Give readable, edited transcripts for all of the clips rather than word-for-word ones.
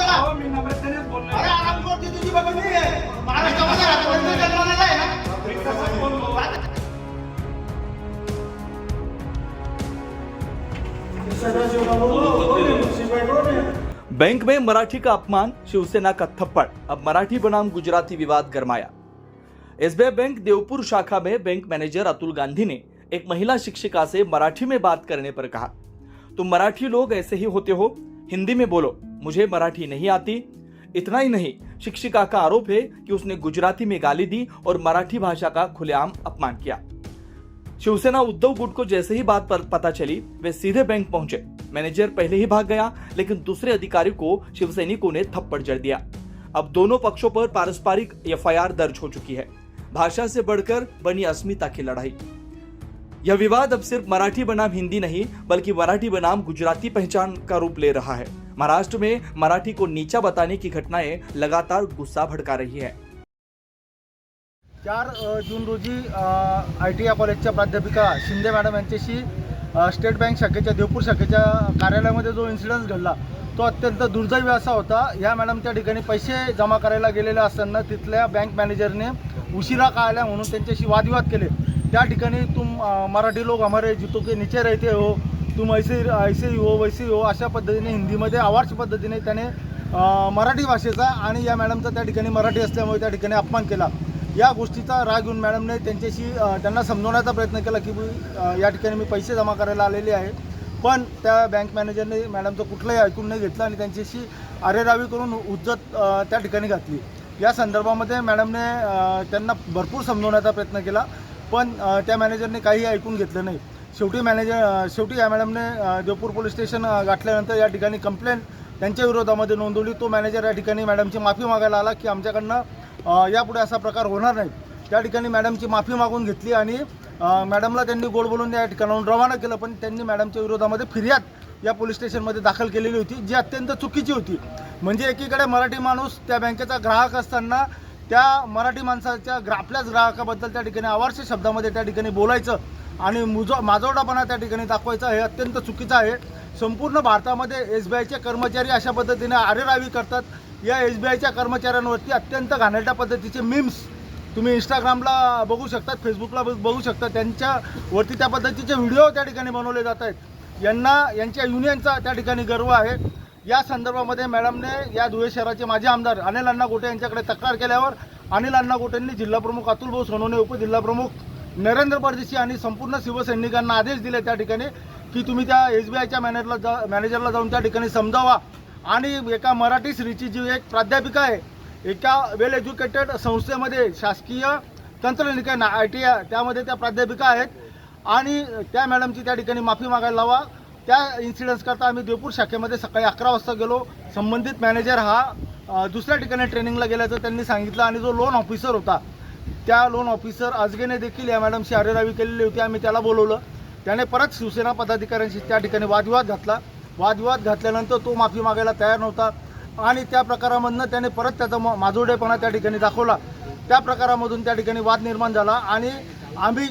मला? हो, मी नम्रतेनेच बोललो. अरे आरामखोरची तुझी बाबा मी आहे. महाराष्ट्रामध्ये राजकारणाचा जन्माला आहे ना. मी तसंच बोललो. बैंक में मराठी का अपमान, शिवसेना का थप्पड़, अब मराठी बनाम गुजराती विवाद गरमाया। एसबीआई बैंक देवपुर शाखा में बैंक मैनेजर अतुल गांधी ने एक महिला शिक्षिका से मराठी में बात करने पर कहा, तुम मराठी लोग ऐसे ही होते हो, हिंदी में बोलो, मुझे मराठी नहीं आती। इतना ही नहीं, शिक्षिका का आरोप है कि उसने गुजराती में गाली दी और मराठी भाषा का खुलेआम अपमान किया। शिवसेना उद्धव गुट को जैसे ही बात पर पता चली, वे सीधे बैंक पहुंचे। मैनेजर पहले ही भाग गया, लेकिन दूसरे अधिकारी को शिवसैनिकों ने थप्पड़ जड़ दिया। अब दोनों पक्षों पर पारस्परिक एफआईआर दर्ज हो चुकी है। भाषा से बढ़कर बनी अस्मिता की लड़ाई। यह विवाद अब सिर्फ मराठी बनाम हिंदी नहीं, बल्कि मराठी बनाम गुजराती पहचान का रूप ले रहा है। महाराष्ट्र में मराठी को नीचा बताने की घटनाएं लगातार गुस्सा भड़का रही है। 4 जून रोजी ITI कॉलेजच्या प्राध्यापिका शिंदे मॅडम यांच्याशी स्टेट बँक शाखेच्या देवपूर शाखेच्या कार्यालयामध्ये जो इन्सिडन्स घडला तो अत्यंत दुर्दैवी असा होता। या मॅडम त्या ठिकाणी पैसे जमा करायला गेलेले असताना तिथल्या बँक मॅनेजरने उशिरा का आल्या म्हणून त्यांच्याशी वादविवाद केले। त्या ठिकाणी तुम मराठी लोग हमारे जूतों के नीचे रहते हो, तुम ऐसे ही हो वैसे ही हो अशा पद्धतीने हिंदीमध्ये आवाज पद्धतीने त्याने मराठी भाषेचा आणि या मॅडमचा त्या ठिकाणी मराठी असल्यामुळे त्या ठिकाणी अपमान केला। या गोष्टीचा राग घेऊन मॅडमने त्यांना समजवण्याचा प्रयत्न केला की या ठिकाणी मी पैसे जमा करायला आलेले आहे, पण त्या बँक मॅनेजरने मॅडमचं कुठलंही ऐकून नाही घेतलं आणि त्यांच्याशी अरेरावी करून उज्जत त्या ठिकाणी घातली। या संदर्भामध्ये मॅडमने त्यांना भरपूर समजवण्याचा प्रयत्न केला, पण त्या मॅनेजरने काही ऐकून घेतलं नाही। शेवटी या मॅडमने देवपूर पोलीस स्टेशन गाठल्यानंतर या ठिकाणी कंप्लेंट त्यांच्या विरोधामध्ये नोंदवली। तो मॅनेजर या ठिकाणी मॅडमची माफी मागायला आला की आमच्याकडनं यापुढे असा प्रकार होणार नाही। त्या ठिकाणी मॅडमची माफी मागून घेतली आणि मॅडमला त्यांनी गोड बोलून या ठिकाणाहून रवाना केलं, पण त्यांनी मॅडमच्या विरोधामध्ये फिर्याद या पोलीस स्टेशनमध्ये दाखल केलेली होती, जी अत्यंत चुकीची होती। म्हणजे एकीकडे मराठी माणूस त्या बँकेचा ग्राहक असताना त्या मराठी माणसाच्या आपल्याच ग्राहकाबद्दल त्या ठिकाणी आवारशी शब्दामध्ये त्या ठिकाणी बोलायचं आणि माजोरडापणा त्या ठिकाणी दाखवायचा हे अत्यंत चुकीचं आहे। संपूर्ण भारतामध्ये एसबीआयचे कर्मचारी अशा पद्धतीने आरेरावी करतात। या एसबीआयच्या कर्मचाऱ्यांवरती अत्यंत घाणेरड्या पद्धतीचे मीम्स तुम्ही इंस्टाग्रामला बघू शकता, फेसबुकला बघू शकता, त्यांच्यावरती त्या पद्धतीचे व्हिडिओ त्या ठिकाणी बनवले जात आहेत। यांच्या युनियनचा त्या ठिकाणी गर्व आहे। या संदर्भामध्ये मॅडमने या धुळे शहराचे माजी आमदार अनिल अण्णा गोटे यांच्याकडे तक्रार केल्यावर अनिल अण्णा गोटेंनी जिल्हाप्रमुख अतुल भाऊ सोनवणे, उपजिल्हाप्रमुख नरेंद्र परदेशी आणि संपूर्ण शिवसैनिकांना आदेश दिले त्या ठिकाणी की तुम्ही त्या एसबीआयच्या मॅनेजरला जाऊन त्या ठिकाणी समजावा आणि एका मराठी स्त्रीची जी एक प्राध्यापिका आहे, एका वेल एज्युकेटेड संस्थेमध्ये शासकीय तंत्रनिकेतन ITI त्यामध्ये त्या प्राध्यापिका आहेत आणि त्या मॅडमची त्या ठिकाणी माफी मागायला लावा। त्या इन्सिडन्स करता आम्ही देवपूर शाखेमध्ये सकाळी 11 वाजता गेलो। संबंधित मॅनेजर हा दुसऱ्या ठिकाणी ट्रेनिंगला गेल्याचं त्यांनी सांगितलं आणि जो लोन ऑफिसर होता त्या लोन ऑफिसर अजगेने देखील या मॅडमशी अरेरावी केलेली होती। आम्ही त्याला बोलवलं, त्याने परत शिवसेना पदाधिकाऱ्यांशी त्या ठिकाणी वादविवाद घातला। वादविवाद घातल्यानंतर तो माफी मागायला तयार नव्हता आणि त्या प्रकारामधनं त्याने परत त्याचा माजोरडेपणा त्या ठिकाणी दाखवला। त्या प्रकारामधून त्या ठिकाणी वाद निर्माण झाला आणि आम्ही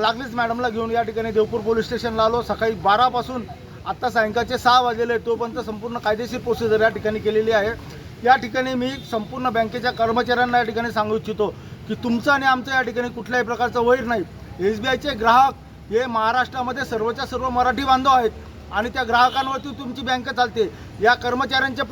लागलीच मॅडमला घेऊन या ठिकाणी देवपूर पोलीस स्टेशनला आलो। सकाळी 12 पासून आत्ता सायंकाळचे 6 वाजलेले, तोपर्यंत संपूर्ण कायदेशीर प्रोसिजर या ठिकाणी केलेली आहे। या ठिकाणी मी संपूर्ण बँकेच्या कर्मचाऱ्यांना या ठिकाणी सांगू इच्छितो की तुमचं आणि आमचं या ठिकाणी कुठल्याही प्रकारचं वैर नाही। एसबीआयचे ग्राहक हे महाराष्ट्रामध्ये सर्वच्या सर्व मराठी बांधव आहेत आणि त्या ग्राहकांवरती तुमची बँक चालते। या कर्मचाऱ्यांचे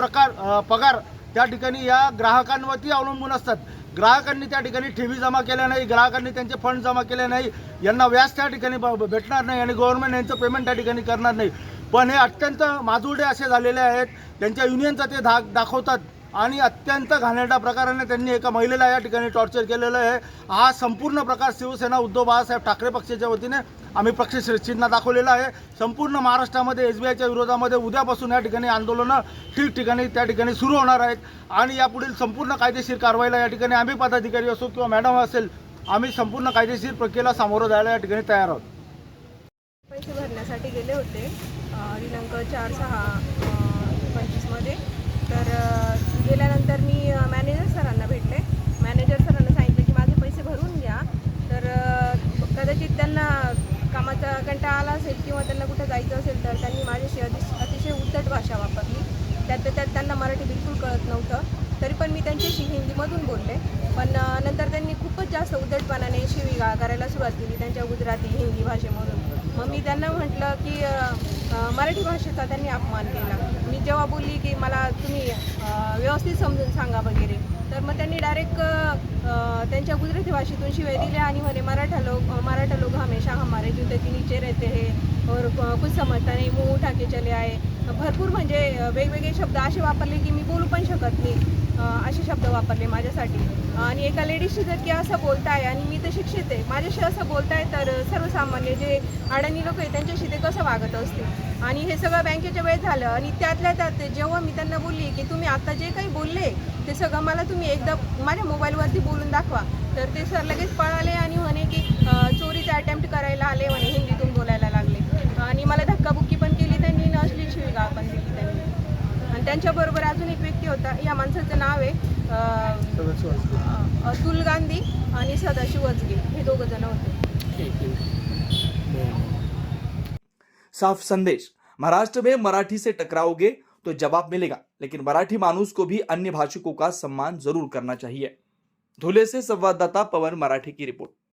पगार त्या ठिकाणी या ग्राहकांवरती अवलंबून असतात। ग्राहकांनी त्या ठिकाणी ठेवी जमा केल्या नाही, ग्राहकांनी त्यांचे फंड जमा केले नाही, यांना व्याज त्या ठिकाणी भेटणार नाही आणि गव्हर्नमेंट यांचं पेमेंट त्या ठिकाणी करणार नाही। पण हे अत्यंत माजुरडे असे झालेले आहेत, त्यांच्या युनियनचा ते दाखवतात आणि अत्यंत घाणेरड्या प्रकाराने त्यांनी एका महिलेला या ठिकाणी टॉर्चर केलेलं आहे। हा संपूर्ण प्रकार शिवसेना उद्धव बाळासाहेब ठाकरे पक्षाच्या वतीने आम्ही पक्ष चिन्ह दाखवलेलं आहे। संपूर्ण महाराष्ट्रामध्ये एसबीआयच्या विरोधामध्ये उद्यापासून या ठिकाणी आंदोलनं ठिकठिकाणी त्या ठिकाणी सुरू होणार आहेत आणि यापुढील संपूर्ण कायदेशीर कारवाईला या ठिकाणी आम्ही पदाधिकारी असो किंवा मॅडम असेल, आम्ही संपूर्ण कायदेशीर प्रक्रियेला सामोरं जायला या ठिकाणी तयार आहोत। पैसे भरण्यासाठी गेले होते दिनांक 4/6/25 मध्ये। तर गेल्यानंतर मी मॅनेजर सरांना भेटले। मॅनेजर सरांना सांगितलं की माझे पैसे भरून घ्या। तर कदाचित त्यांना कामाचा कंटाळा आला असेल किंवा त्यांना कुठं जायचं असेल तर त्यांनी माझ्याशी अतिशय उद्धट भाषा वापरली। त्यात त्यांना मराठी बिलकुल कळत नव्हतं, तरी पण मी त्यांच्याशी हिंदीमधून बोलले. पण नंतर त्यांनी खूपच जास्त उद्धटपणाने शिवीगाळ करायला सुरुवात केली त्यांच्या गुजराती हिंदी भाषेमधून. मग मी त्यांना म्हटलं की मराठी भाषेचा त्यांनी अपमान केला. मी जेव्हा बोलली की मला तुम्ही व्यवस्थित समजून सांगा वगैरे, तर मग त्यांनी डायरेक्ट त्यांच्या गुजराती भाषेतून शिवाय दिल्या आणि म्हणे मराठा लोग हमेशा हमारे जूते के नीचे रहते हैं और कुछ समजता नहीं, मुंह उठा के चले आए. भरपूर म्हणजे वेगवेगळे शब्द असे वापरले की मी बोलू पण शकत नाही, असे शब्द वापरले माझ्यासाठी. आणि एका लेडीजशी जर की असं बोलताय आणि मी तर शिक्षित आहे, माझ्याशी असं बोलताय, तर सर्वसामान्य जे अडाणी लोक आहे त्यांच्याशी ते कसं वागत असतील. आणि हे सगळं बँकेच्या वेळेत झालं. आणि त्यातल्या त्यात जेव्हा मी त्यांना बोलली की तुम्ही आता जे काही बोलले ते सगळं मला तुम्ही एकदा माझ्या मोबाईलवरती बोलून दाखवा, तर ते सर लगेच पळाले आणि म्हणे की चोरीचा अटेम्प्ट करायला आले म्हणे, हिंदीतून बोलायला लागले. आणि मला धक्काबुक्की पण केली त्यांनी, अश्लील शिवीगाळ पण दिली त्यांनी. आणि त्यांच्याबरोबर अजून एक व्यक्ती होता, या माणसाचं नाव आहे अतुल गांधी आणि सदाशिव वजगे, हे दोघं जण होते. साफ संदेश, महाराष्ट्र में मराठी से टकराओगे तो जवाब मिलेगा, लेकिन मराठी मानूस को भी अन्य भाषिकों का सम्मान जरूर करना चाहिए। धुले से संवाददाता पवन मराठी की रिपोर्ट।